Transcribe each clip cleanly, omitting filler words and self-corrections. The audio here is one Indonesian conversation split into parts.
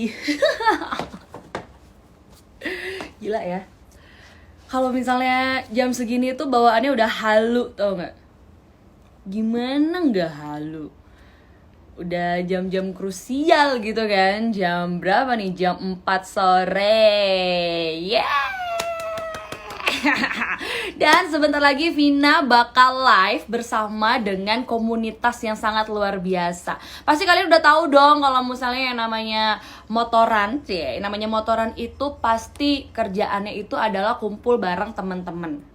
pagi. Gila ya. Kalau misalnya jam segini tuh bawaannya udah halu, tau nggak? Gimana nggak halu? Udah jam-jam krusial gitu kan. Jam berapa nih? Jam 4 sore. Yeah! Dan sebentar lagi Vina bakal live bersama dengan komunitas yang sangat luar biasa. Pasti kalian udah tahu dong kalau misalnya yang namanya motoran, sih, namanya motoran itu pasti kerjaannya itu adalah kumpul bareng teman-teman.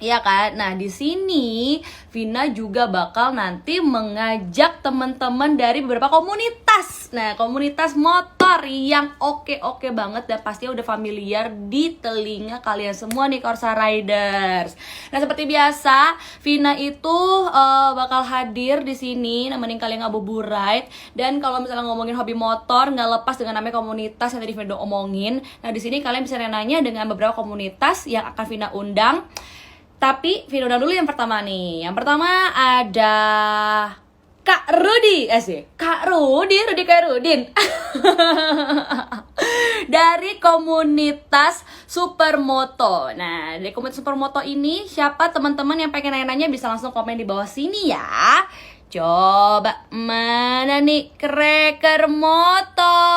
Iya kan? Nah, di sini Vina juga bakal nanti mengajak teman-teman dari beberapa komunitas. Nah, komunitas motor yang oke-oke banget dan pastinya udah familiar di telinga kalian semua nih Corsa Riders. Nah, seperti biasa, Vina itu bakal hadir di sini nemenin kalian ngabuburit. Dan kalau misalnya ngomongin hobi motor, nggak lepas dengan namanya komunitas yang tadi Vina udah omongin. Nah, di sini kalian bisa nanya dengan beberapa komunitas yang akan Vina undang. Tapi Vina undang dulu yang pertama nih. Yang pertama ada Kak Rudi, sih Kak Rudi Kairudin. Dari komunitas Supermoto. Nah, dari komunitas Supermoto ini siapa teman-teman yang pengen nanya-nanya bisa langsung komen di bawah sini ya. Coba mana nih Cracker Moto?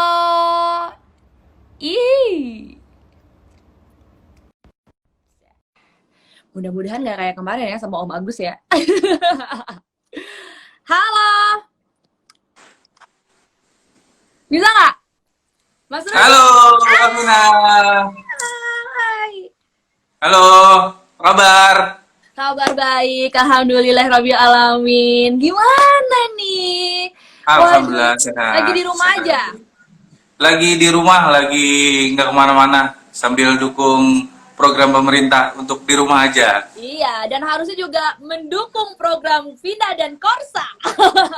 Ih. Mudah-mudahan gak kayak kemarin ya sama Om Agus ya. Halo. Bisa nggak? Mas Rudi? Halo, Amina. Hai. Halo, apa kabar? Kabar baik, alhamdulillah rabbil alamin. Gimana nih? Waduh, Alhamdulillah lagi di sehat. rumah aja? Lagi di rumah, lagi nggak kemana-mana, sambil dukung program pemerintah untuk di rumah aja. Iya, dan harusnya juga mendukung program Vina dan Korsa.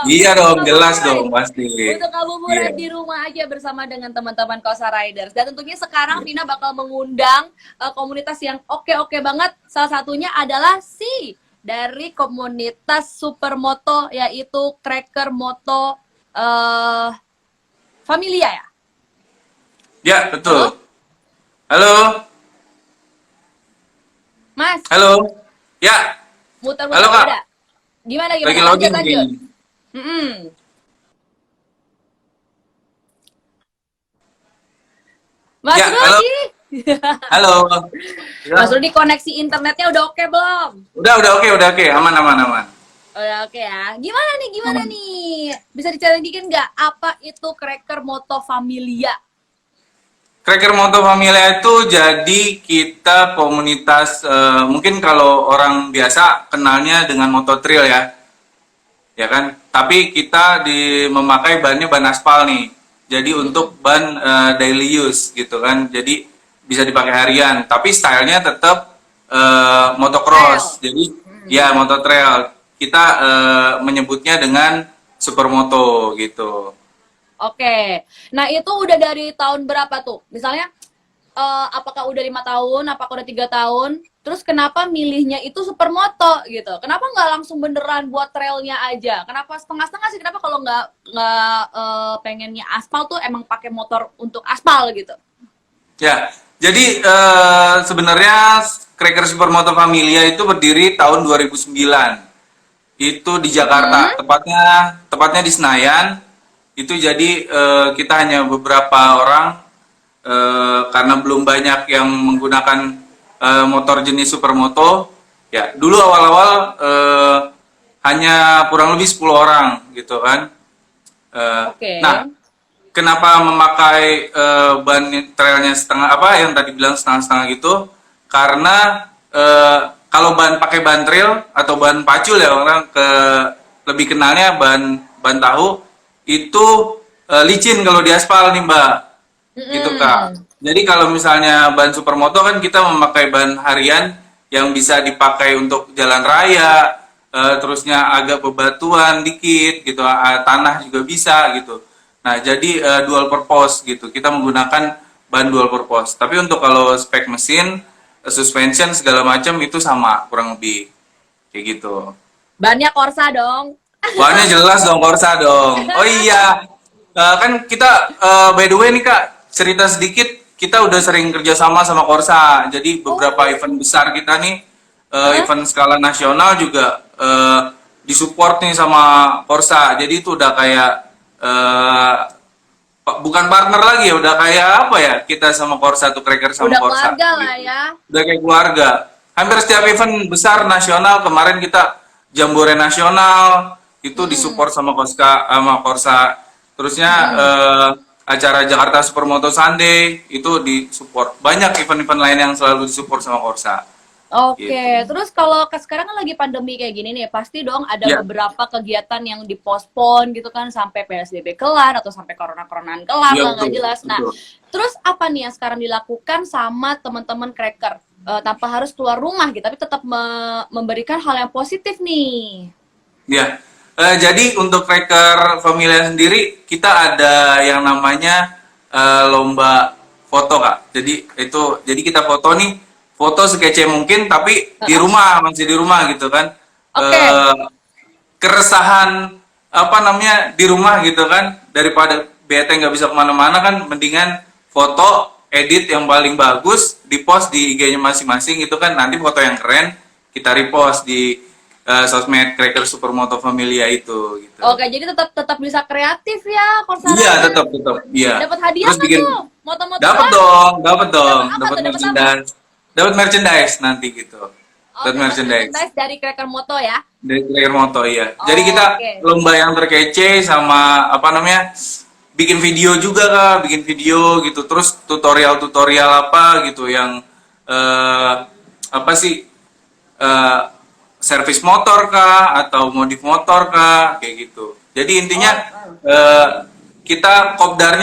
Iya Untuk dong, jelas ngabuburit. dong pasti. Untuk ngabuburit Iya. di rumah aja bersama dengan teman-teman Korsa Riders. Dan tentunya sekarang Vina bakal mengundang komunitas yang oke-oke banget. Salah satunya adalah dari komunitas Supermoto, yaitu Cracker Moto Familia ya? Ya, Halo? betul. Halo, Mas, halo. Ya, muter-muter halo nggak Kak. ada? Gimana, Lagi gimana? Lanjut, login lanjut. kayaknya. Mm-mm. Mas Ya, halo. Rudi. Halo. Mas Ya. Rudi, koneksi internetnya udah oke belum? Udah oke. Aman, aman, aman. Udah oke ya. Gimana nih, gimana Aman. nih? Bisa diceritain dikit nggak apa itu Cracker Moto Familia? Cracker Moto Familia itu jadi kita komunitas mungkin kalau orang biasa kenalnya dengan moto trail ya kan. Tapi kita memakai bannya ban aspal nih. Jadi untuk ban daily use gitu kan. Jadi bisa dipakai harian. Tapi stylenya tetap Trail. motocross. Jadi ya moto trail. Kita menyebutnya dengan supermoto gitu. Oke. Nah, itu udah dari tahun berapa tuh? Misalnya, apakah udah 5 tahun, apakah udah 3 tahun? Terus kenapa milihnya itu supermoto gitu? Kenapa nggak langsung beneran buat trailnya aja? Kenapa setengah-setengah sih? Kenapa kalau nggak pengennya aspal tuh emang pakai motor untuk aspal gitu? Ya, jadi sebenarnya Cracker Supermoto Familia itu berdiri tahun 2009. Itu di Hmm? Jakarta, tepatnya di Senayan. Itu jadi kita hanya beberapa orang karena belum banyak yang menggunakan motor jenis supermoto. Ya, dulu awal-awal hanya kurang lebih 10 orang gitu kan. Oke. Nah, kenapa memakai ban trailnya setengah apa yang tadi bilang setengah-setengah gitu? Karena kalau pakai ban trail atau ban pacul ya orang lebih kenalnya ban tahu itu licin kalau di aspal nih Mbak, gitu Kak. Mm-mm. Jadi kalau misalnya ban supermoto kan kita memakai ban harian yang bisa dipakai untuk jalan raya, terusnya agak bebatuan dikit gitu, tanah juga bisa gitu. Nah, jadi dual purpose gitu. Kita menggunakan ban dual purpose. Tapi untuk kalau spek mesin, suspension segala macam itu sama kurang lebih kayak gitu. Bannya Corsa dong. Bannya jelas dong Corsa dong. Oh iya, kan kita by the way nih Kak, cerita sedikit, kita udah sering kerjasama sama Korsa. Jadi beberapa event besar kita nih, event skala nasional juga disupport nih sama Korsa. Jadi itu udah kayak bukan partner lagi ya, udah kayak apa ya, kita sama Korsa tuh, Cracker sama Udah Korsa. keluarga lah Gitu. ya. Udah kayak keluarga. Hampir setiap event besar nasional, kemarin kita Jambore nasional itu disupport sama Korsa. Terusnya acara Jakarta Supermoto Sunday itu disupport. Banyak event-event lain yang selalu disupport sama Korsa. Oke, Gitu. terus kalau sekarang kan lagi pandemi kayak gini nih, pasti dong ada Ya, beberapa kegiatan yang dipospon gitu kan sampai PSBB kelar atau sampai corona-coronaan kelar ya lah, nggak betul, jelas. Nah, betul. terus apa nih yang sekarang dilakukan sama teman-teman Cracker tanpa harus keluar rumah gitu, tapi tetap memberikan hal yang positif nih. Ya, jadi untuk Cracker Familia sendiri kita ada yang namanya lomba foto Kak. Jadi kita foto nih, foto sekece mungkin tapi di rumah, masih di rumah gitu kan. Oke. Keresahan apa namanya di rumah gitu kan, daripada bete nggak bisa kemana-mana kan, mendingan foto edit yang paling bagus di post di IG-nya masing-masing gitu kan, nanti foto yang keren kita repost di sosmed Cracker Supermoto Familia itu gitu. Oke, jadi tetap bisa kreatif ya, Iya, Korsaranya. tetap iya. Dapat hadiah Terus nggak bikin, tuh? Moto-moto dapat kan? dong, Dapat apa dapat tuh? Dapat apa? merchandise. Dapat merchandise nanti gitu. Oke, Dapat merchandise. merchandise dari Cracker Moto ya. Dari Cracker Moto iya. Oh, Jadi kita oke. lomba yang terkece sama apa namanya? Bikin video juga Kak, bikin video gitu. Terus tutorial-tutorial apa gitu yang apa sih? eh, servis motor kah atau modif motor kah kayak gitu. Jadi intinya kita kopdar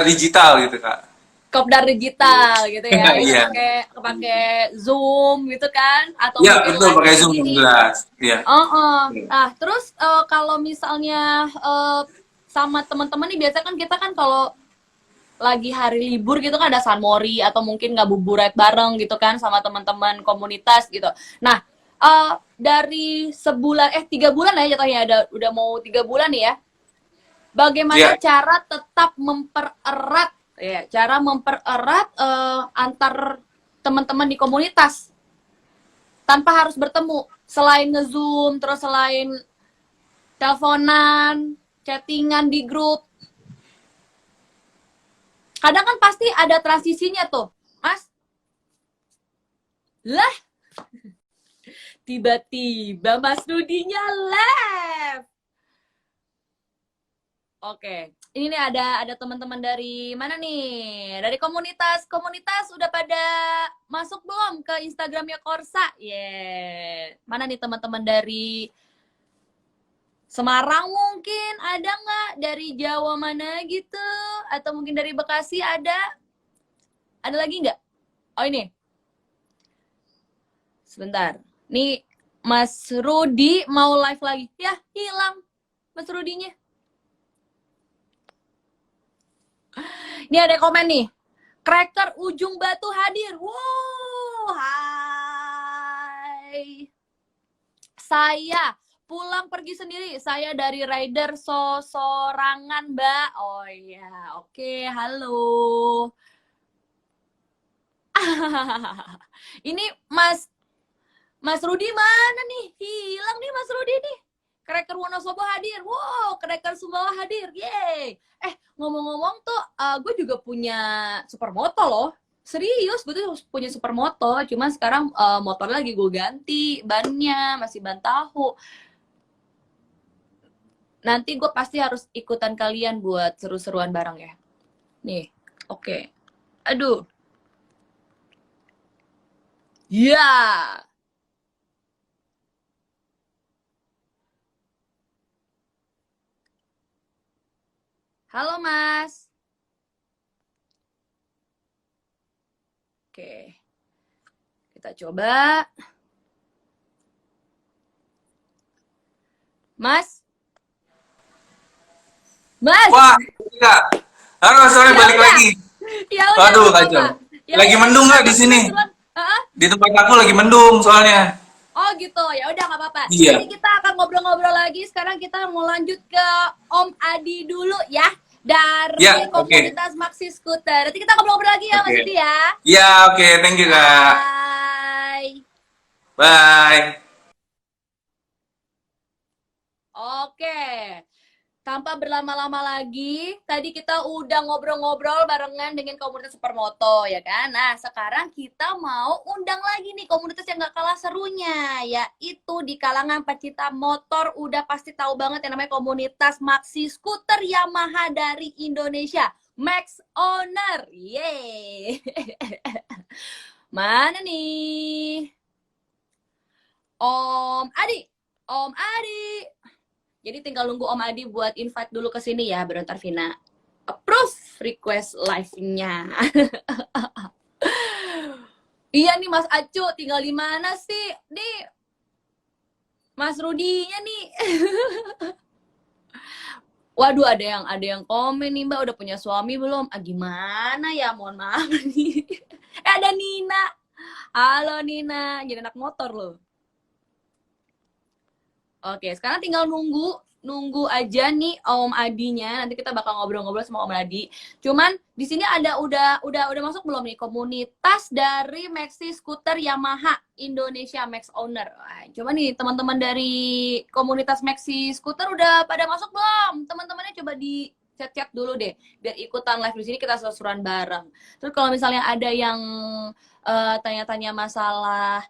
digital gitu Kak. Kopdar digital gitu ya. Ini Iya. pakai Zoom gitu kan, atau Iya mungkin betul, live pakai kayak Zoom gini. jelas. Iya. Nah, terus kalau misalnya sama teman-teman nih, biasa kan kita kan kalau lagi hari libur gitu kan ada Sunmori atau mungkin ngabuburit bareng gitu kan sama teman-teman komunitas gitu. Nah, dari sebulan 3 bulan ya jatuhnya, udah mau 3 bulan nih ya. Bagaimana Iya. cara tetap mempererat antar teman-teman di komunitas tanpa harus bertemu, selain nge-zoom, terus selain teleponan, chattingan di grup. Kadang kan pasti ada transisinya tuh, Mas. Lah, tiba-tiba Mas Rudinya left. Oke, ini nih ada teman-teman dari mana nih? Dari komunitas udah pada masuk belum ke Instagramnya Korsa? Mana nih teman-teman dari Semarang mungkin ada nggak? Dari Jawa mana gitu? Atau mungkin dari Bekasi ada? Ada lagi nggak? Oh ini, sebentar. Nih Mas Rudi mau live lagi. Ya hilang Mas Rudinya. Ini ada komen nih. Cracker Ujung Batu hadir. Wow, hai. Saya pulang pergi sendiri. Saya dari rider sorangan, Mbak. Oh iya, oke, halo. Ini Mas Rudi mana nih? Hilang nih Mas Rudi nih. Cracker Wonosobo hadir. Wow, Cracker Sumbawa hadir. Yeay. Ngomong-ngomong tuh, gue juga punya supermoto loh. Serius, gue tuh punya supermoto. Cuma sekarang motor lagi gue ganti. Bannya masih ban tahu. Nanti gue pasti harus ikutan kalian buat seru-seruan bareng ya. Nih, oke. Aduh. Ya. Halo Mas. Oke. Kita coba. Mas. Mas. Wah, Kak. Halo, sore Ya balik udah. lagi. Ya udah. Aduh, nggak kacau. apa-apa. Ya Lagi udah, mendung nggak di kita sini? duluan. Heeh. Di tempat aku lagi mendung soalnya. Oh gitu, ya udah nggak apa-apa. Iya. Nanti kita akan ngobrol-ngobrol lagi. Sekarang kita mau lanjut ke Om Adi dulu ya. dari oke. komunitas Maxi Scooter. Nanti kita ngobrol-ngobrol lagi ya Mas Oke. Yudi ya. Ya, oke. Thank you, Kak. Bye. Bye. Oke. Tanpa berlama-lama lagi, tadi kita udah ngobrol-ngobrol barengan dengan komunitas Supermoto, ya kan? Nah, sekarang kita mau undang lagi nih komunitas yang gak kalah serunya, yaitu di kalangan pecinta motor, udah pasti tahu banget yang namanya komunitas Maxi Scooter Yamaha dari Indonesia, Max Owner. Yeay! Mana nih? Om Adi, Om Adi. Jadi tinggal nunggu Om Adi buat invite dulu ke sini ya, baru ntar Vina approve request live-nya. Iya nih Mas Acu, tinggal di mana sih? Nih, Mas Rudinya nih. Waduh, ada yang komen nih Mbak, udah punya suami belum? Ah, gimana ya? Mohon maaf nih. Ada Nina. Halo Nina, jadi anak motor loh. Oke, sekarang tinggal nunggu aja nih Om Adinya. Nanti kita bakal ngobrol-ngobrol sama Om Adi. Cuman di sini ada udah masuk belum nih komunitas dari Maxi Scooter Yamaha Indonesia Max Owner. Wah, coba nih teman-teman dari komunitas Maxi Scooter udah pada masuk belum? Teman-temannya coba di chat-chat dulu deh biar ikutan live di sini kita seru-seruan bareng. Terus kalau misalnya ada yang tanya-tanya masalah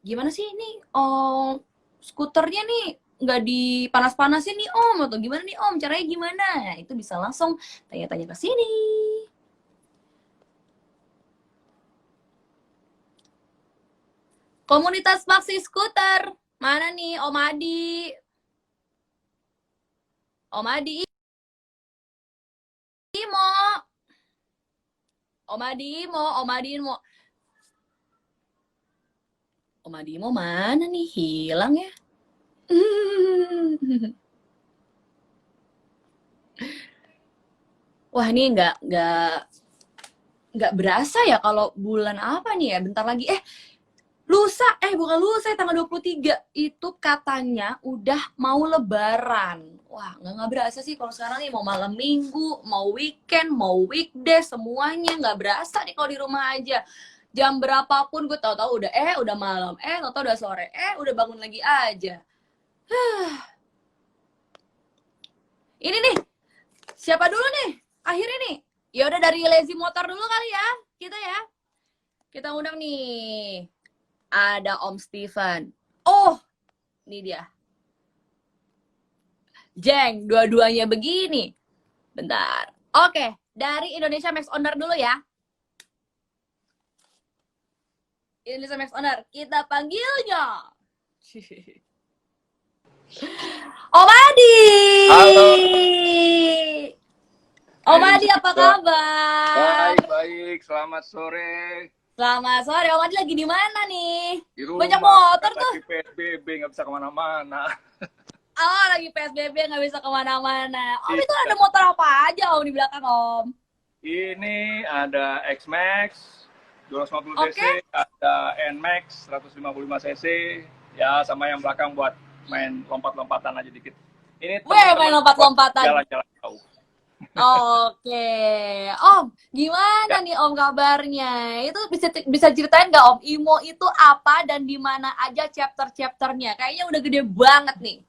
gimana sih ini skuternya nih nggak dipanas-panasin nih Om, atau gimana nih Om, caranya gimana? Nah, itu bisa langsung tanya-tanya ke sini. Komunitas Maxi Scooter, mana nih Om Adi? Om Adi Imo. Om Adi Imo, Om Adi Imo. Om Adi Imo mana nih? Hilang ya? Wah, ini nggak berasa ya kalau bulan apa nih ya? Bentar lagi. Bukan lusa, tanggal 23 itu katanya udah mau lebaran. Wah, nggak berasa sih kalau sekarang nih mau malam minggu, mau weekend, mau weekday, semuanya nggak berasa nih kalau di rumah aja. Jam berapapun gue tahu-tahu udah malam, tahu-tahu udah sore, udah bangun lagi aja. Ini nih, siapa dulu nih? Akhirnya nih. Ya udah dari Lazy Motor dulu kali ya. Kita undang nih. Ada Om Steven. Oh, ini dia. Jeng, dua-duanya begini. Bentar. Oke, dari Indonesia Max Owner dulu ya. Indonesia Max Owner, kita panggilnya. Om Adi. Halo. Om Adi apa kabar? Baik. Selamat sore. Selamat sore. Om Adi lagi di mana nih? Di rumah. Banyak motor tuh. Lagi PSBB, nggak bisa kemana-mana. Oh, lagi PSBB nggak bisa kemana-mana. Om itu ada motor apa aja Om di belakang Om? Ini ada X-Max 250 cc, ada N-Max 155 cc, ya sama yang belakang buat main lompat-lompatan aja dikit. Ini main lompat-lompatan. Jalan-jalan jauh. Oke, Om, gimana nih Om kabarnya? Itu bisa ceritain nggak Om, IMO itu apa dan di mana aja chapter-chapternya? Kayaknya udah gede banget nih.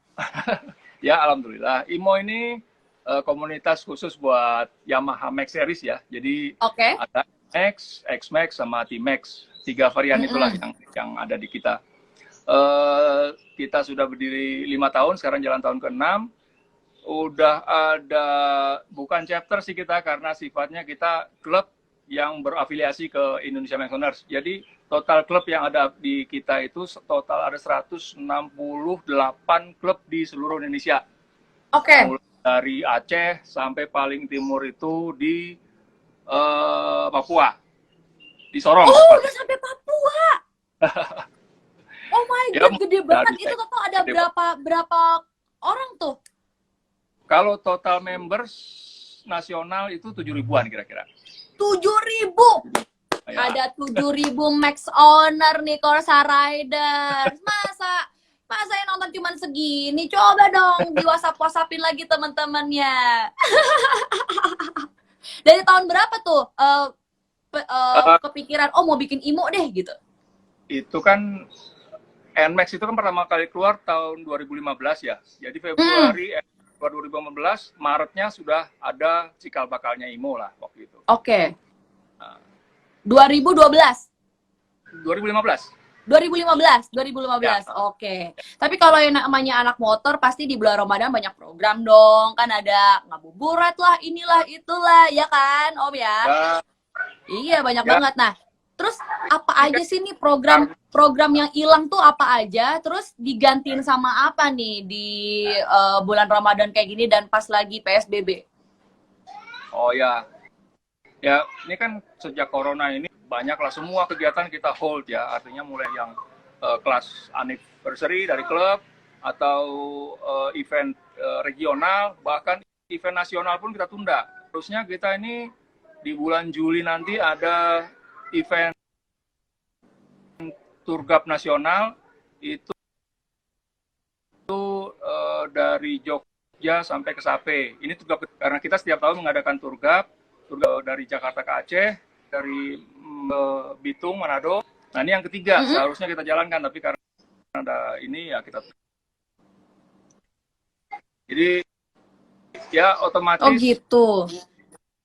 Ya, alhamdulillah. IMO ini komunitas khusus buat Yamaha Max Series ya. Jadi ada X, X-Max sama T-Max. 3 varian itulah yang ada di kita. Kita sudah berdiri 5 tahun, sekarang jalan tahun ke-6. Udah ada, bukan chapter sih kita, karena sifatnya kita klub yang berafiliasi ke Indonesia Max Owners. Jadi total klub yang ada di kita itu total ada 168 klub di seluruh Indonesia. Mulai dari Aceh sampai paling timur itu di Papua, di Sorong. Oh, udah sampai Papua. Oh my God, gede banget. Itu total ada berapa orang tuh? Kalau total members nasional itu 7.000-an kira-kira. 7.000? Ya. Ada 7.000 Max Owner nih, Corsa Riders. Masa yang nonton cuman segini. Coba dong di WhatsApp-WhatsAppin lagi teman-temannya. Dari tahun berapa tuh kepikiran, oh mau bikin IMO deh gitu? Itu kan NMAX itu kan pertama kali keluar tahun 2015 ya. Jadi Februari 2015, Maretnya sudah ada cikal bakalnya IMO lah waktu itu. Oke. 2012. 2015. 2015. Ya. Oke. Tapi kalau yang namanya anak motor pasti di bulan Ramadan banyak program dong. Kan ada ngabuburit lah, inilah, itulah, ya kan, Om ya? Iya, banyak banget. Nah, terus apa aja sih nih program yang hilang tuh apa aja? Terus digantiin sama apa nih di bulan Ramadan kayak gini dan pas lagi PSBB? Oh ya. Ya, ini kan sejak corona ini banyaklah semua kegiatan kita hold ya. Artinya mulai yang kelas anniversary dari klub atau event regional, bahkan event nasional pun kita tunda. Terusnya kita ini di bulan Juli nanti ada event Turgap nasional itu dari Jogja sampai ke Sape. Ini Turgap karena kita setiap tahun mengadakan Turgap dari Jakarta ke Aceh, dari Bitung, Manado. Nah ini yang ketiga, seharusnya kita jalankan, tapi karena ada ini ya kita. Jadi ya otomatis. Oh gitu.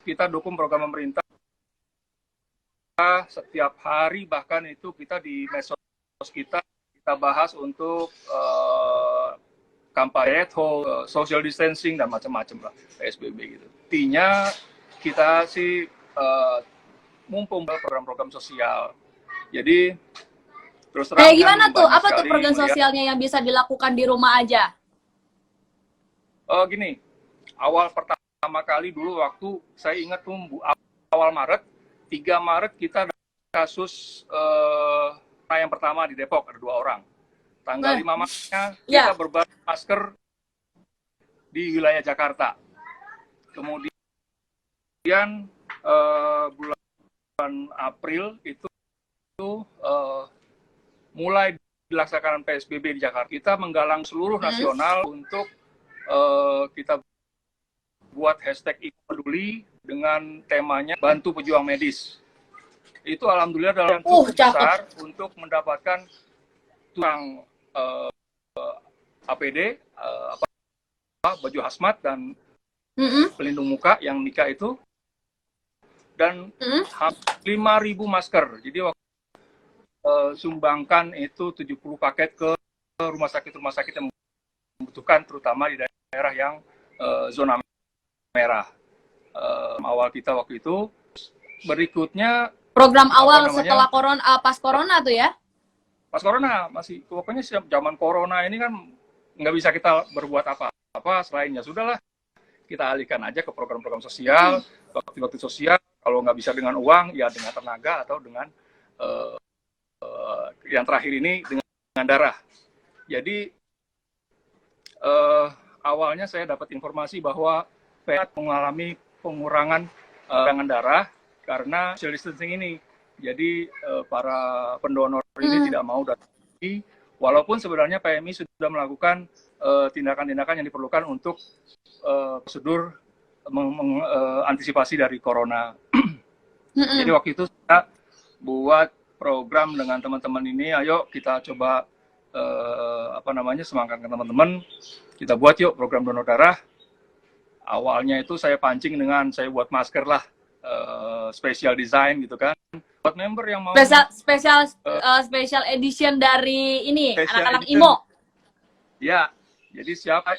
Kita dukung program pemerintah setiap hari, bahkan itu kita di medsos kita bahas untuk kampanye social distancing dan macam-macam lah PSBB gitu. Intinya kita sih mumpung program-program sosial. Jadi terus terang. Kayak gimana tuh? Apa tuh program sosialnya yang bisa dilakukan di rumah aja? Gini, awal pertama kali dulu waktu saya ingat tuh awal Maret, 3 Maret kita ada kasus yang pertama di Depok, ada 2 orang. Tanggal 5 Maretnya kita berbagi masker di wilayah Jakarta. Kemudian bulan April itu mulai dilaksanakan PSBB di Jakarta. Kita menggalang seluruh nasional untuk kita buat hashtag IMO Peduli dengan temanya bantu pejuang medis. Itu alhamdulillah dalam cukup besar untuk mendapatkan tukang APD, baju hazmat dan pelindung muka yang nikah itu, dan 5.000 masker. Jadi waktu sumbangkan itu 70 paket ke rumah sakit yang membutuhkan, terutama di daerah yang zona merah. Awal kita waktu itu. Berikutnya program awal setelah corona, pas corona tuh ya? Pas corona, masih pokoknya zaman corona ini kan nggak bisa kita berbuat apa-apa selain ya sudahlah, kita alihkan aja ke program-program sosial, bakti-bakti sosial. Kalau nggak bisa dengan uang, ya dengan tenaga atau dengan yang terakhir ini dengan darah. Jadi awalnya saya dapat informasi bahwa PET mengalami pengurangan darah karena social distancing ini. Jadi para pendonor ini tidak mau datang lagi, walaupun sebenarnya PMI sudah melakukan tindakan-tindakan yang diperlukan untuk prosedur mengantisipasi dari corona. Jadi waktu itu kita buat program dengan teman-teman ini, ayo kita coba semangatkan teman-teman, kita buat yuk program donor darah. Awalnya itu saya pancing dengan saya buat masker lah, special design gitu kan, buat member yang mau special edition dari ini anak-anak IMO. Ya, jadi siapa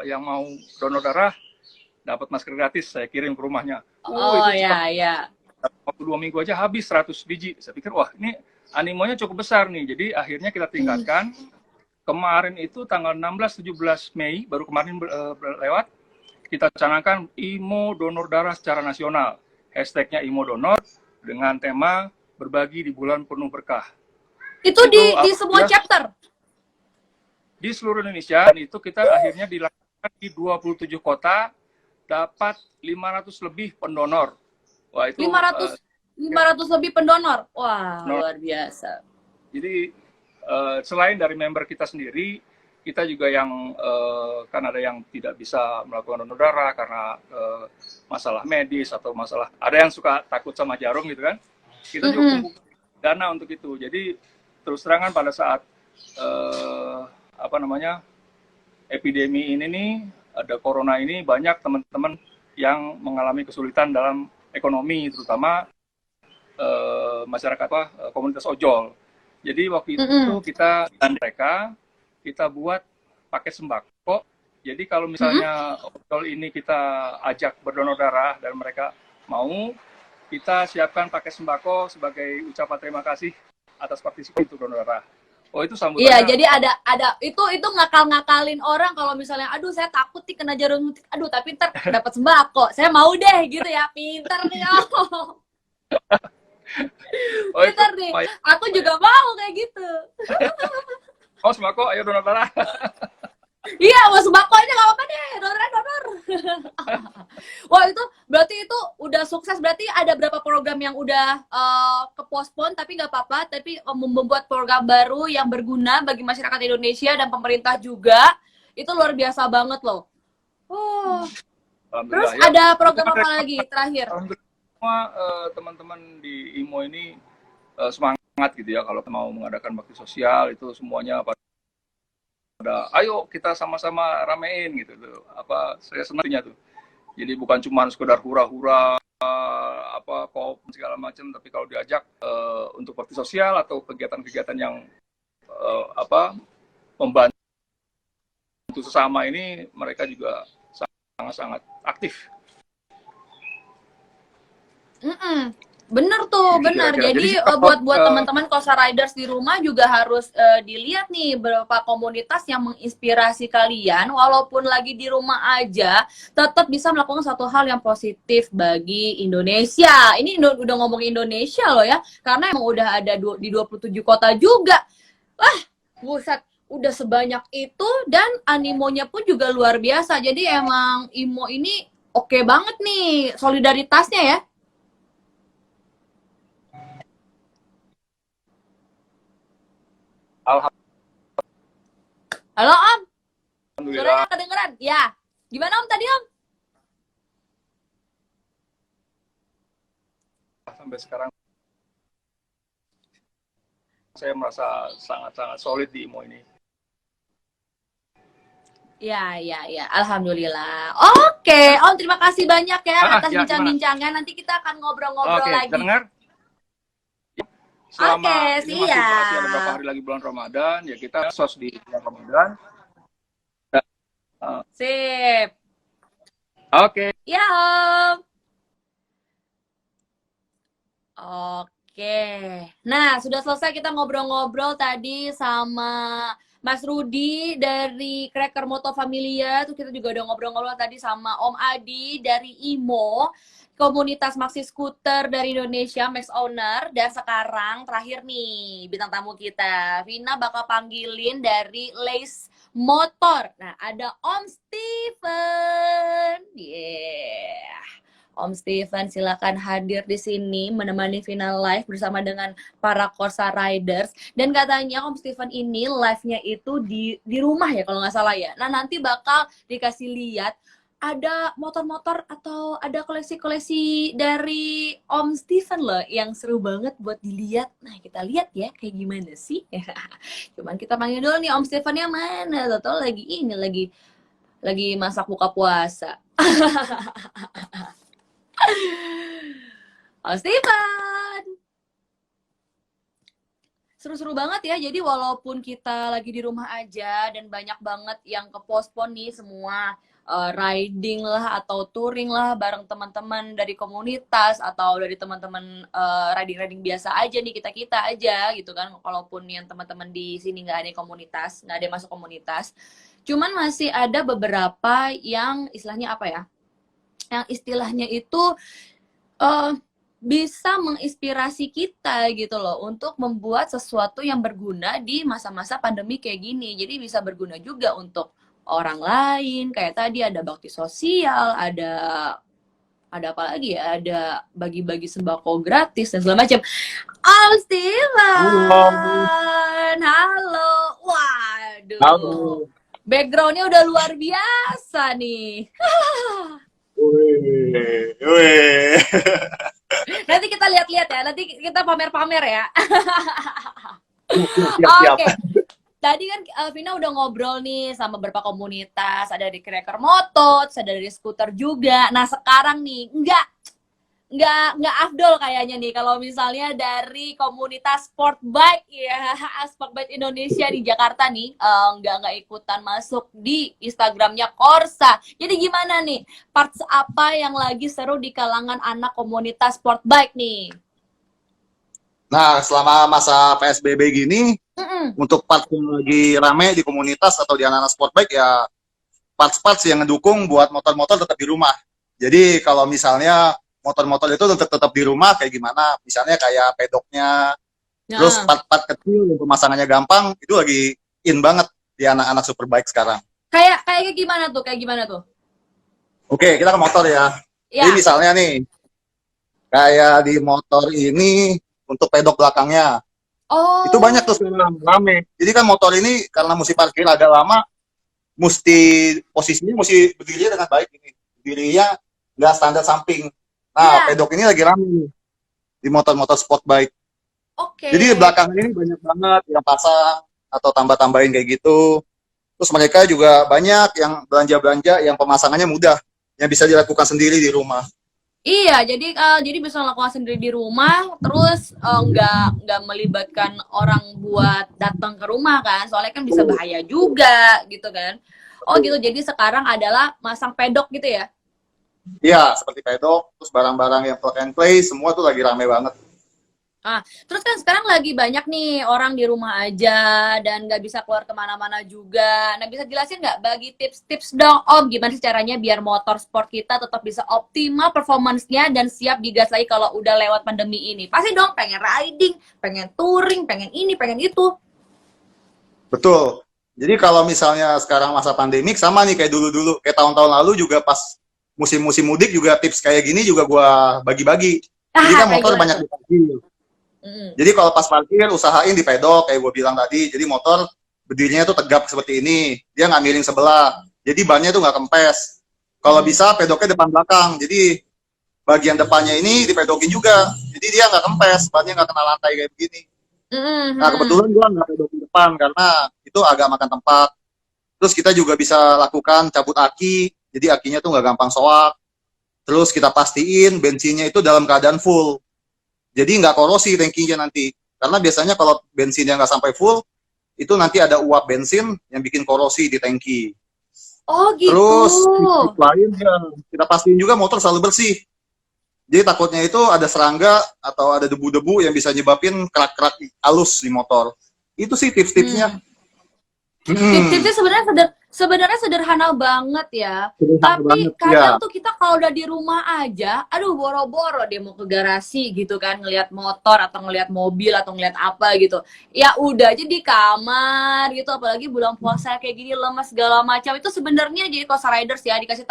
yang mau donor darah dapat masker gratis, saya kirim ke rumahnya. Iya. Waktu 2 minggu aja habis 100 biji. Saya pikir wah ini animonya cukup besar nih. Jadi akhirnya kita tingkatkan. Kemarin itu tanggal 16-17 Mei baru kemarin lewat, kita canangkan IMO donor darah secara nasional. Hashtagnya IMO donor dengan tema berbagi di bulan penuh berkah. Itu di semua chapter? Di seluruh Indonesia. Dan itu kita akhirnya dilakukan di 27 kota, dapat 500 lebih pendonor. Wah, itu 500 lebih pendonor. Wah, luar biasa. Jadi selain dari member kita sendiri, kita juga yang kan ada yang tidak bisa melakukan donor darah karena masalah medis atau masalah, ada yang suka takut sama jarum gitu kan, kita juga kumpul dana untuk itu. Jadi terus terangan pada saat apa namanya epidemi ini nih, ada corona ini, banyak teman-teman yang mengalami kesulitan dalam ekonomi, terutama masyarakat komunitas ojol. Jadi waktu itu kita dan mereka kita buat paket sembako. Jadi kalau misalnya ojol ini kita ajak berdonor darah dan mereka mau, kita siapkan paket sembako sebagai ucapan terima kasih atas partisipasi untuk donor darah. Oh, itu sambutannya. Iya, jadi ada itu ngakal-ngakalin orang kalau misalnya, aduh saya takut nih kena jarum suntik, aduh tapi ntar dapat sembako, saya mau deh gitu ya, pinter nih. Pinter nih, aku juga mau kayak gitu. Oh, sembako, ayo donor darah. Iya, mau sembako aja nggak apa-apa deh, donor. Wah, itu berarti itu udah sukses. Berarti ada berapa program yang udah kepospon, tapi nggak apa-apa, tapi membuat program baru yang berguna bagi masyarakat Indonesia dan pemerintah juga. Itu luar biasa banget loh. Terus ya, ada program apa lagi terakhir? Semua teman-teman di IMO ini semangat gitu ya, kalau mau mengadakan bakti sosial itu semuanya pada ayo kita sama-sama ramein gitu tuh. Saya senangnya tuh. Jadi bukan cuma sekedar hura-hura kop segala macam, tapi kalau diajak untuk bakti sosial atau kegiatan-kegiatan yang membantu sesama ini, mereka juga sangat-sangat aktif. Bener tuh, bener. Jadi buat teman-teman Kosa Riders di rumah juga harus dilihat nih beberapa komunitas yang menginspirasi kalian, walaupun lagi di rumah aja, tetap bisa melakukan satu hal yang positif bagi Indonesia. Ini udah ngomong Indonesia loh ya, karena emang udah ada di 27 kota juga. Wah, buset, udah sebanyak itu dan animonya pun juga luar biasa. Jadi emang IMO ini oke banget nih solidaritasnya ya. Halo Om, suaranya kedengeran? Ya, gimana Om tadi Om? Sampai sekarang saya merasa sangat-sangat solid di IMO ini. Ya, alhamdulillah. Oke, Om terima kasih banyak ya atas bincang-bincangnya. Nanti kita akan ngobrol-ngobrol lagi. Dengar? Selama ini masih ada beberapa hari lagi bulan Ramadan, ya kita sos di bulan Ramadan. Sip. Oke. Ya Om. Oke. Nah, sudah selesai kita ngobrol-ngobrol tadi sama Mas Rudi dari Cracker Moto Familia. Terus kita juga udah ngobrol-ngobrol tadi sama Om Adi dari IMO, komunitas maxi scooter dari Indonesia, Max Owner. Dan sekarang terakhir nih bintang tamu kita, Vina bakal panggilin dari Lace Motor. Nah, ada Om Steven. Om Steven silakan hadir di sini menemani Vina live bersama dengan para Corsa Riders. Dan katanya Om Steven ini live-nya itu di rumah ya kalau nggak salah ya. Nah, nanti bakal dikasih lihat ada motor-motor atau ada koleksi-koleksi dari Om Steven loh yang seru banget buat dilihat. Nah, kita lihat ya kayak gimana sih. Cuman kita panggil dulu nih Om Steven-nya mana? Tahu lagi masak buka puasa. Om Steven. Seru-seru banget ya. Jadi walaupun kita lagi di rumah aja dan banyak banget yang kepospon nih semua riding lah atau touring lah bareng teman-teman dari komunitas atau dari teman-teman riding biasa aja nih, kita aja gitu kan. Walaupun yang teman-teman di sini nggak ada komunitas, nggak ada yang masuk komunitas, cuman masih ada beberapa yang istilahnya apa ya, yang istilahnya itu bisa menginspirasi kita gitu loh untuk membuat sesuatu yang berguna di masa-masa pandemi kayak gini. Jadi bisa berguna juga untuk orang lain, kayak tadi ada bakti sosial, ada apa lagi ya, ada bagi-bagi sembako gratis dan segala macam. Om Steven, halo. Wah, Waduh. Backgroundnya udah luar biasa nih. Wih, wih. Nanti kita lihat-lihat ya. Nanti kita pamer-pamer ya. Siap. Oke. Tadi kan Vina udah ngobrol nih sama beberapa komunitas, ada dari cracker moto, ada dari skuter juga. Nah sekarang nih, nggak afdol kayaknya nih kalau misalnya dari komunitas sport bike ya, sport bike Indonesia di Jakarta nih nggak ikutan masuk di Instagramnya Corsa. Jadi gimana nih, parts apa yang lagi seru di kalangan anak komunitas sport bike nih? Nah, selama masa PSBB gini, untuk parts yang lagi rame di komunitas atau di anak-anak sport bike ya, parts-parts yang ngedukung buat motor-motor tetap di rumah. Jadi kalau misalnya motor-motor itu tetap di rumah kayak gimana, misalnya kayak pedoknya, terus part-part kecil yang pemasangannya gampang, itu lagi in banget di anak-anak superbike sekarang. Kayak gimana tuh? Oke, kita ke motor ya. Jadi misalnya nih, kayak di motor ini untuk pedok belakangnya, itu banyak tuh sekarang rame. Jadi kan motor ini karena mesti parkir agak lama, posisinya mesti berdirinya dengan baik ini, berdirinya nggak standar samping. Nah, pedok ini lagi rame nih di motor-motor sport bike. Jadi di belakang ini banyak banget yang pasang atau tambah-tambahin kayak gitu. Terus mereka juga banyak yang belanja-belanja yang pemasangannya mudah, yang bisa dilakukan sendiri di rumah. Iya, jadi bisa lakukan sendiri di rumah, terus nggak melibatkan orang buat datang ke rumah kan, soalnya kan bisa bahaya juga gitu kan. Oh gitu, jadi sekarang adalah masang pedok gitu ya? Iya, seperti pedok, terus barang-barang yang plug and play, semua tuh lagi rame banget. Terus kan sekarang lagi banyak nih orang di rumah aja dan nggak bisa keluar kemana-mana juga. Nah, bisa jelasin nggak bagi tips-tips dong, Om, gimana sih caranya biar motor sport kita tetap bisa optimal performance-nya dan siap digas lagi kalau udah lewat pandemi ini? Pasti dong pengen riding, pengen touring, pengen ini, pengen itu. Betul. Jadi kalau misalnya sekarang masa pandemik sama nih kayak dulu-dulu, kayak tahun-tahun lalu juga pas musim-musim mudik juga tips kayak gini juga gua bagi-bagi. Jadi kan motor banyak diparkir. Jadi kalau pas parkir usahain di pedok kayak gue bilang tadi. Jadi motor berdirinya tuh tegap seperti ini, dia nggak miring sebelah. Jadi bannya tuh nggak kempes. Kalau bisa pedoknya depan belakang. Jadi bagian depannya ini dipedokin juga. Jadi dia nggak kempes, bannya nggak kena lantai kayak begini. Nah kebetulan gue nggak pedokin depan karena itu agak makan tempat. Terus kita juga bisa lakukan cabut aki. Jadi akinya tuh nggak gampang soak. Terus kita pastiin bensinnya itu dalam keadaan full. Jadi nggak korosi tangkinya nanti. Karena biasanya kalau bensinnya nggak sampai full, itu nanti ada uap bensin yang bikin korosi di tangki. Oh gitu. Terus lain ya, kita pastiin juga motor selalu bersih. Jadi takutnya itu ada serangga atau ada debu-debu yang bisa nyebabin kerak-kerak halus di motor. Itu sih tips-tipsnya. Tips-tipsnya sebenarnya sederhana banget ya. Tapi kadang tuh kita kalau udah di rumah aja, aduh boro-boro dia mau ke garasi gitu kan, ngelihat motor atau ngelihat mobil atau ngelihat apa gitu. Ya udah aja di kamar gitu, apalagi bulan puasa kayak gini lemas segala macam. Itu sebenarnya jadi Corsa Riders ya dikasih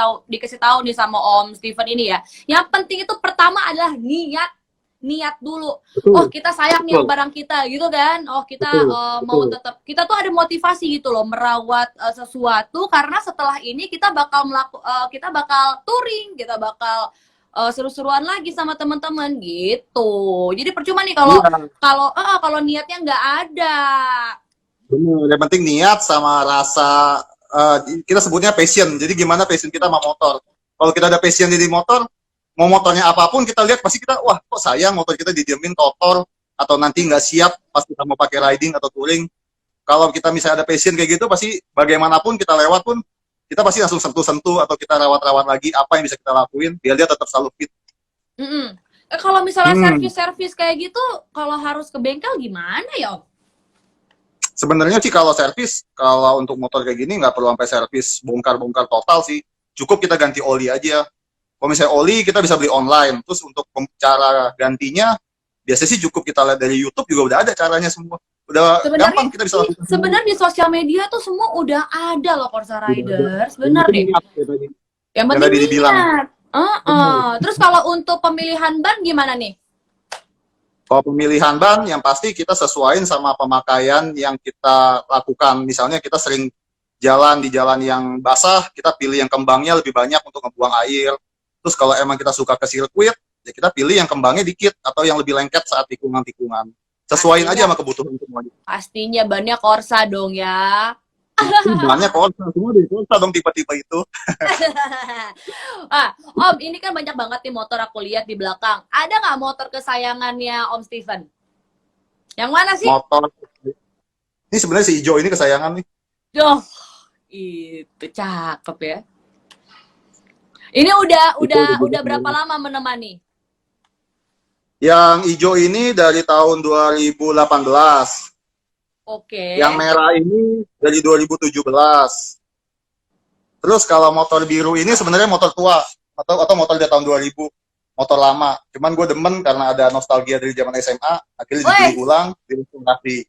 tahu nih sama Om Steven ini ya. Yang penting itu pertama adalah niat dulu. Oh kita sayang nih barang kita gitu kan. Oh kita mau tetap, kita tuh ada motivasi gitu loh merawat sesuatu karena setelah ini kita bakal touring, kita bakal seru-seruan lagi sama teman-teman gitu. Jadi percuma nih kalau niatnya nggak ada. Bener, yang penting niat sama rasa kita sebutnya passion. Jadi gimana passion kita sama motor. Kalau kita ada passion di motor, mau motornya apapun kita lihat pasti kita wah kok sayang motor kita didiemin kotor atau nanti nggak siap pas kita mau pakai riding atau touring. Kalau kita misalnya ada passion kayak gitu pasti bagaimanapun kita lewat pun kita pasti langsung sentuh-sentuh atau kita rawat-rawat lagi apa yang bisa kita lakuin biar dia tetap selalu fit. Kalau misalnya servis kayak gitu kalau harus ke bengkel gimana ya Om? Sebenarnya sih kalau servis kalau untuk motor kayak gini nggak perlu sampai servis bongkar-bongkar total sih, cukup kita ganti oli aja. Kalau misalnya oli kita bisa beli online. Terus untuk cara gantinya biasanya sih cukup kita lihat dari YouTube juga udah ada caranya semua. Udah gampang kita bisa lakukan. Sebenarnya di sosial media tuh semua udah ada loh Corsa Riders. Benar deh. Yang penting niat. Terus kalau untuk pemilihan ban gimana nih? Kalau pemilihan ban, yang pasti kita sesuaiin sama pemakaian yang kita lakukan. Misalnya kita sering jalan di jalan yang basah, kita pilih yang kembangnya lebih banyak untuk ngebuang air. Terus kalau emang kita suka ke sirkuit, ya kita pilih yang kembangnya dikit atau yang lebih lengket saat tikungan-tikungan. Sesuaiin aja sama kebutuhan semuanya. Pastinya bannya Corsa dong ya. Banyak Corsa, semua dari Corsa dong tipe-tipe itu. Om, ini kan banyak banget nih motor aku lihat di belakang. Ada nggak motor kesayangannya Om Steven? Yang mana sih? Motor. Ini sebenarnya si hijau ini kesayangan nih. Duh, itu cakep ya. Ini udah berapa lama menemani? Yang hijau ini dari tahun 2018. Oke. Yang merah ini dari 2017. Terus kalau motor biru ini sebenarnya motor tua atau motor dari tahun 2000, motor lama. Cuman gue demen karena ada nostalgia dari zaman SMA, akhirnya dibeli ulang, direstaurasi.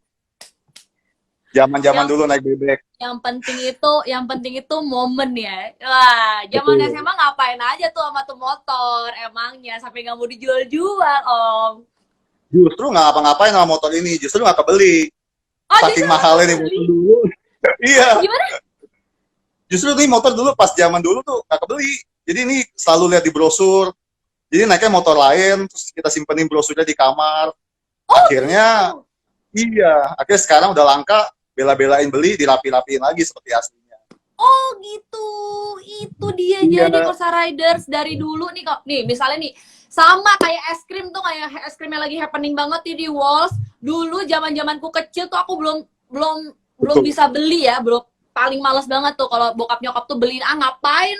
Zaman-zaman dulu naik bebek. Yang penting itu momen ya. Wah, zaman SMA ngapain aja tuh sama tuh motor emangnya sampai nggak mau dijual-jual, Om. Justru nggak apa-ngapain sama motor ini, justru nggak kebeli. Saking mahalnya nih motor dulu. Iya. Gimana? Justru nih motor dulu pas zaman dulu tuh nggak kebeli. Jadi ini selalu lihat di brosur. Jadi naiknya motor lain, terus kita simpenin brosurnya di kamar. Akhirnya, iya. Akhirnya sekarang udah langka, bela-belain beli, dirapi-rapiin lagi seperti aslinya. Oh gitu, itu dia jadi Corsa Riders dari dulu nih kok. Nih misalnya nih, sama kayak es krim tuh, kayak es krim yang lagi happening banget nih di Walls. Dulu zaman-zamanku kecil tuh aku belum bisa beli ya, belum, paling males banget tuh kalau bokap nyokap tuh beliin, ngapain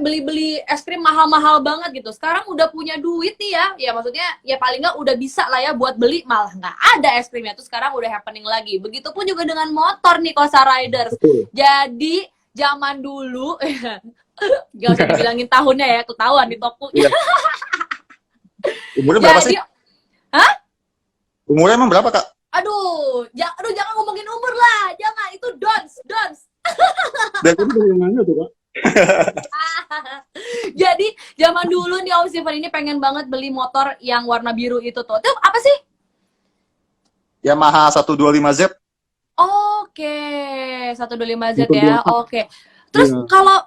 beli es krim mahal-mahal banget gitu. Sekarang udah punya duit nih ya maksudnya ya paling nggak udah bisa lah ya buat beli, malah nggak ada es krimnya tuh sekarang udah happening lagi. Begitupun juga dengan motor nih Corsa Riders. Jadi zaman dulu gak usah dibilangin tahunnya ya, ketahuan di tokonya. Umurnya berapa sih? Hah? Umurnya emang berapa, Kak? Aduh, jangan ngomongin umur lah, jangan, itu dons. Dan itu dari mana tuh, Kak? Jadi zaman dulu nih Om Steven ini pengen banget beli motor yang warna biru itu tuh. Itu apa sih? Yamaha 125Z. Oke, 125Z ya. Oke. Terus kalau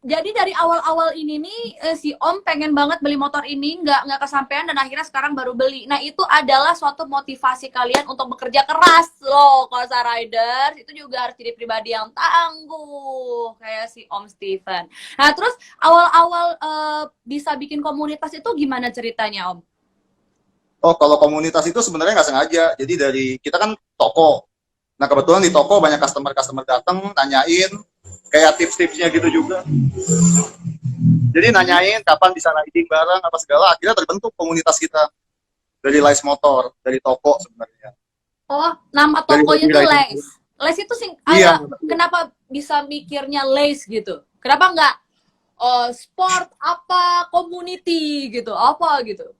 jadi dari awal-awal ini nih si Om pengen banget beli motor ini, nggak kesampaian dan akhirnya sekarang baru beli. Nah itu adalah suatu motivasi kalian untuk bekerja keras loh, Corsa Riders. Itu juga harus jadi pribadi yang tangguh kayak si Om Steven. Nah terus awal-awal bisa bikin komunitas itu gimana ceritanya Om? Oh kalau komunitas itu sebenarnya nggak sengaja. Jadi dari kita kan toko. Nah kebetulan di toko banyak customer datang nanyain kayak tips-tipsnya gitu juga. Jadi nanyain kapan bisa riding bareng apa segala, akhirnya terbentuk komunitas kita dari Lace Motor, dari toko sebenarnya. Oh, nama tokonya itu Lace. Lace itu iya. Kenapa bisa mikirnya Lace gitu? Kenapa nggak sport apa community gitu? Apa gitu?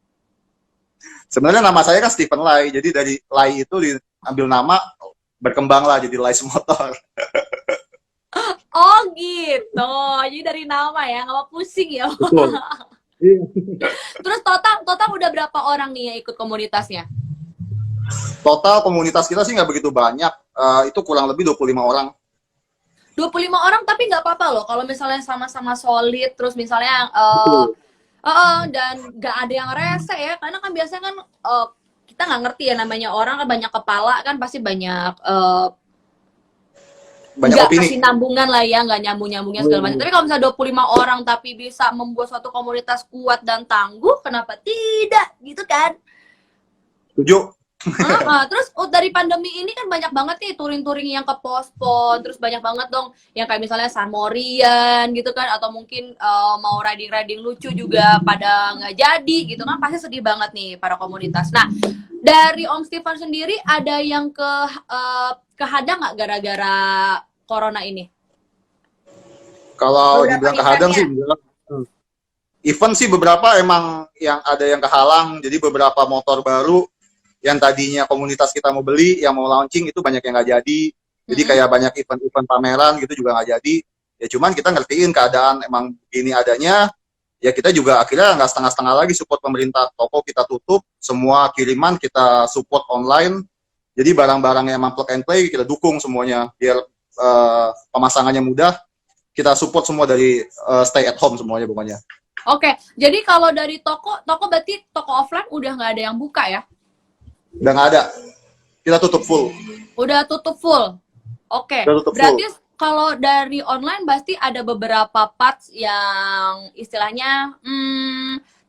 Sebenarnya nama saya kan Steven Lai, jadi dari Lai itu diambil nama, berkembang lah jadi Lace Motor. Oh gitu, jadi dari nama ya, nggak mau pusing ya. Betul. Terus total udah berapa orang nih yang ikut komunitasnya? Total komunitas kita sih nggak begitu banyak, itu kurang lebih 25 orang. 25 orang tapi nggak apa-apa loh, kalau misalnya sama-sama solid, terus misalnya dan nggak ada yang rese ya, karena kan biasanya kan kita nggak ngerti ya namanya orang kan banyak kepala kan pasti banyak nggak kasih nambungan lah ya, nggak nyambung-nyambungnya segala macam. Tapi kalau misalnya 25 orang tapi bisa membuat suatu komunitas kuat dan tangguh, kenapa tidak? Gitu kan? Setuju. Terus dari pandemi ini kan banyak banget nih touring-touring yang kepospon, terus banyak banget dong yang kayak misalnya Samorian gitu kan, atau mungkin mau riding-riding lucu juga pada nggak jadi gitu kan, pasti sedih banget nih para komunitas. Nah, dari Om Steven sendiri ada yang kehadang nggak gara-gara corona ini? Kalau dibilang kehadang sih enggak. Event sih beberapa emang yang ada yang kehalang, jadi beberapa motor baru yang tadinya komunitas kita mau beli, yang mau launching itu banyak yang nggak jadi. Jadi kayak banyak event-event pameran gitu juga nggak jadi. Ya cuman kita ngertiin keadaan emang begini adanya. ya kita juga akhirnya nggak setengah-setengah lagi support pemerintah. Toko kita tutup, semua kiriman kita support online. Jadi barang-barang yang emang plug and play kita dukung semuanya biar pemasangannya mudah. Kita support semua dari stay at home semuanya pokoknya. Oke, jadi kalau dari toko berarti toko offline udah nggak ada yang buka ya? Udah nggak ada. Kita tutup full. Udah tutup full. Oke. Berarti kalau dari online pasti ada beberapa parts yang istilahnya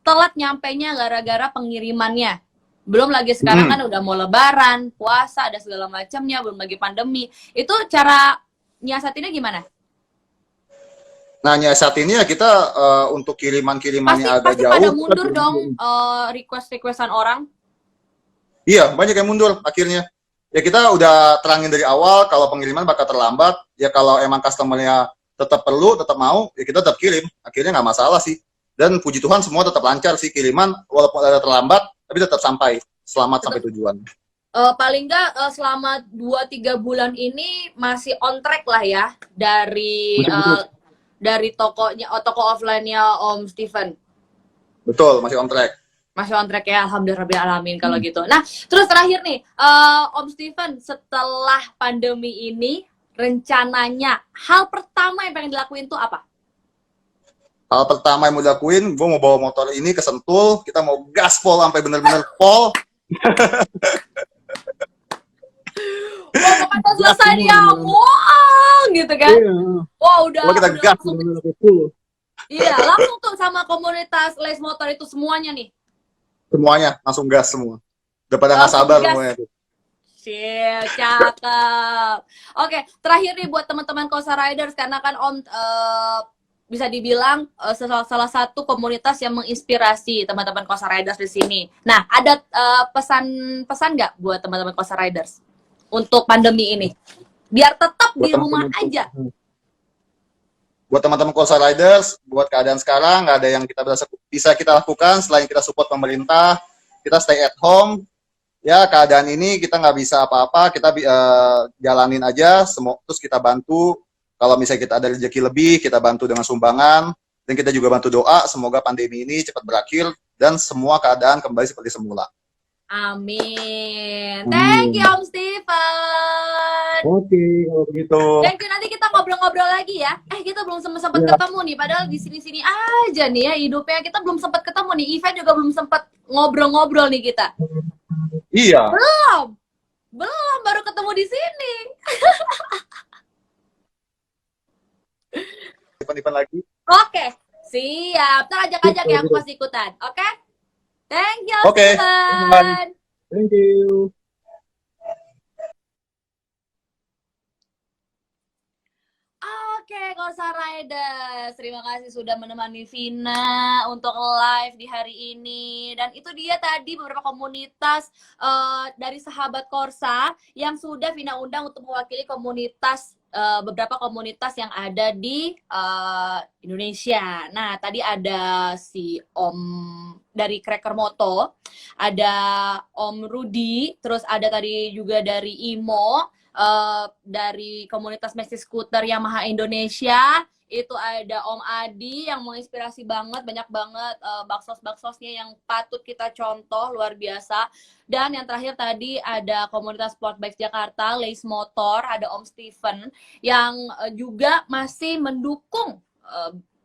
telat nyampenya gara-gara pengirimannya. Belum lagi sekarang kan udah mau lebaran, puasa, ada segala macamnya, belum lagi pandemi. Itu cara nyiasatinnya gimana? Nah, nyiasatinnya kita untuk kiriman-kirimannya agak pasti jauh. Pasti pada mundur dong request-requestan orang. Iya, banyak yang mundur akhirnya. Ya kita udah terangin dari awal kalau pengiriman bakal terlambat. Ya kalau emang customer-nya tetap perlu, tetap mau, ya kita tetap kirim. Akhirnya nggak masalah sih. Dan puji Tuhan semua tetap lancar sih kiriman, walaupun ada terlambat, tapi tetap sampai. Selamat sampai tujuan. Paling nggak selama 2-3 bulan ini masih on track lah ya dari toko offline-nya Om Steven. Betul, masih on track. Masih on track ya, alhamdulillahirrahmanirrahim kalau gitu. Nah, terus terakhir nih, Om Steven, setelah pandemi ini, rencananya hal pertama yang pengen dilakuin tuh apa? Hal pertama yang mau dilakuin, gue mau bawa motor ini ke Sentul, kita mau gaspol sampai bener-bener pol. Wah, pokoknya selesai dia, wow, gitu kan? Wah, udah. Kita gas bener-bener full. Iya, langsung tuh sama komunitas Les Motor itu semuanya nih. Semuanya, langsung gas semua. Udah pada nggak sabar semuanya tuh. Cakep. Oke, terakhir nih buat teman-teman Kosa Riders, karena kan Om bisa dibilang salah satu komunitas yang menginspirasi teman-teman Kosa Riders di sini. Nah, ada pesan nggak buat teman-teman Kosa Riders untuk pandemi ini? Biar tetap di rumah aja. Buat teman-teman Kosa Riders, buat keadaan sekarang nggak ada yang kita bisa kita lakukan selain kita support pemerintah, kita stay at home. Ya keadaan ini kita nggak bisa apa-apa, kita jalanin aja, terus kita bantu. Kalau misalnya kita ada rezeki lebih, kita bantu dengan sumbangan, dan kita juga bantu doa, semoga pandemi ini cepat berakhir, dan semua keadaan kembali seperti semula. Amin. Thank you Om Steven. Oke, kalau begitu. Thank you, nanti kita ngobrol-ngobrol lagi ya. Kita belum sempat ketemu nih, padahal di sini-sini aja nih ya hidupnya. Kita belum sempat ketemu nih, event juga belum sempat ngobrol-ngobrol nih kita. Iya. Belum, baru ketemu di sini. Event lagi. Oke, siap. Ntar ajak-ajak ya, aku pasti ikutan. Oke? Thank you, Oke. Steven. Thank you. Oke, Kosa Riders, terima kasih sudah menemani Vina untuk live di hari ini. Dan itu dia tadi beberapa komunitas dari sahabat Korsa yang sudah Vina undang untuk mewakili komunitas beberapa komunitas yang ada di Indonesia. Nah, tadi ada si Om dari Cracker Moto, ada Om Rudi, terus ada tadi juga dari Imo, dari komunitas Maxi Scooter Yamaha Indonesia. Itu ada Om Adi yang menginspirasi banget, banyak banget baksos-baksosnya yang patut kita contoh, luar biasa. Dan yang terakhir tadi ada komunitas Sport Bike Jakarta, Les Motor, ada Om Steven yang juga masih mendukung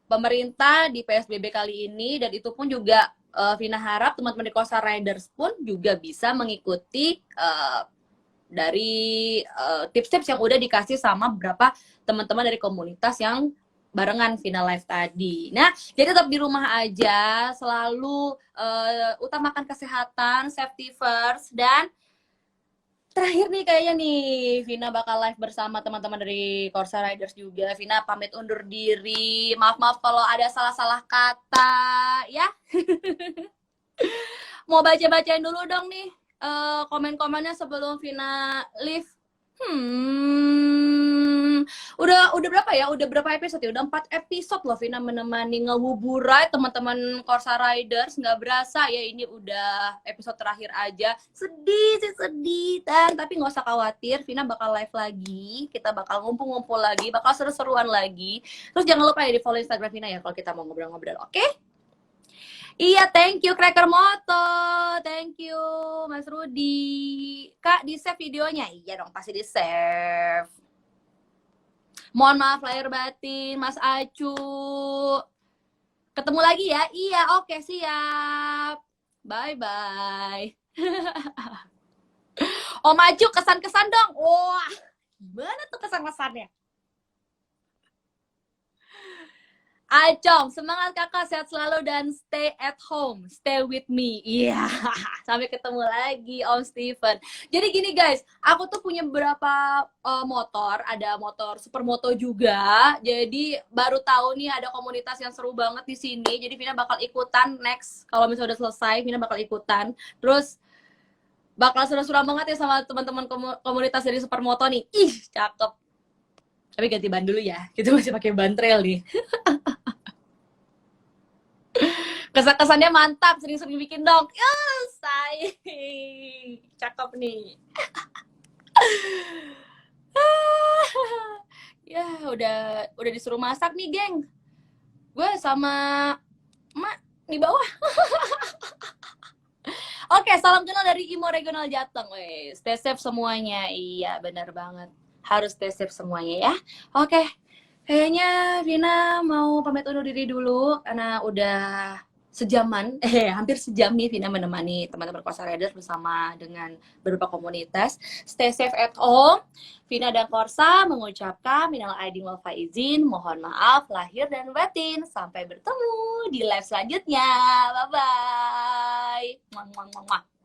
pemerintah di PSBB kali ini, dan itu pun juga Vina harap teman-teman di Kosa Riders pun juga bisa mengikuti dari tips-tips yang udah dikasih sama beberapa teman-teman dari komunitas yang barengan Vina Live tadi. Nah, jadi tetap di rumah aja, selalu utamakan kesehatan, safety first, dan terakhir nih kayaknya nih Vina bakal live bersama teman-teman dari Kosa Riders juga. Vina pamit undur diri. Maaf kalau ada salah-salah kata ya. Mau baca-bacain dulu dong nih komen-komennya sebelum Vina live. Udah berapa ya? Udah berapa episode ya? Udah 4 episode loh Vina menemani ngebuburai teman-teman Kosa Riders. Nggak berasa ya, ini udah episode terakhir aja. Sedih sih, sedih. Tapi nggak usah khawatir, Vina bakal live lagi. Kita bakal ngumpul-ngumpul lagi, bakal seru-seruan lagi. Terus jangan lupa ya di follow Instagram Vina ya kalau kita mau ngobrol-ngobrol, oke? Iya, thank you Cracker Moto. Thank you Mas Rudi. Kak, di-save videonya? Iya dong, pasti di-save. Mohon maaf lahir batin, Mas Acu. Ketemu lagi ya? Iya, oke, siap. Bye-bye. Om Acu, kesan-kesan dong. Wah, gimana tuh kesan-kesannya? Acong, semangat kakak, sehat selalu dan stay at home, stay with me. Iya, sampai ketemu lagi Om Steven. Jadi gini guys, aku tuh punya beberapa motor, ada motor supermoto juga. Jadi baru tahu nih ada komunitas yang seru banget di sini. Jadi Vina bakal ikutan next, kalau misalnya udah selesai, Vina bakal ikutan. Terus bakal seru-seru banget ya sama teman-teman komunitas dari supermoto nih. Ih, cakep. Tapi ganti ban dulu ya, kita masih pakai ban trail nih. Kesan-kesannya mantap, sering-sering bikin dong. Say, cakep nih. Ya, udah disuruh masak nih, geng. Gue sama Mak di bawah. Oke, salam kenal dari Imo Regional Jateng. Weh, stay safe semuanya. Iya, benar banget. Harus stay safe semuanya ya. Oke, kayaknya Vina mau pamit undur diri dulu karena udah sejaman, hampir sejam nih Vina menemani teman-teman Corsa Riders bersama dengan beberapa komunitas. Stay safe at home. Vina dan Corsa mengucapkan minal aidin wal faizin, mohon maaf lahir dan batin. Sampai bertemu di live selanjutnya. Bye bye.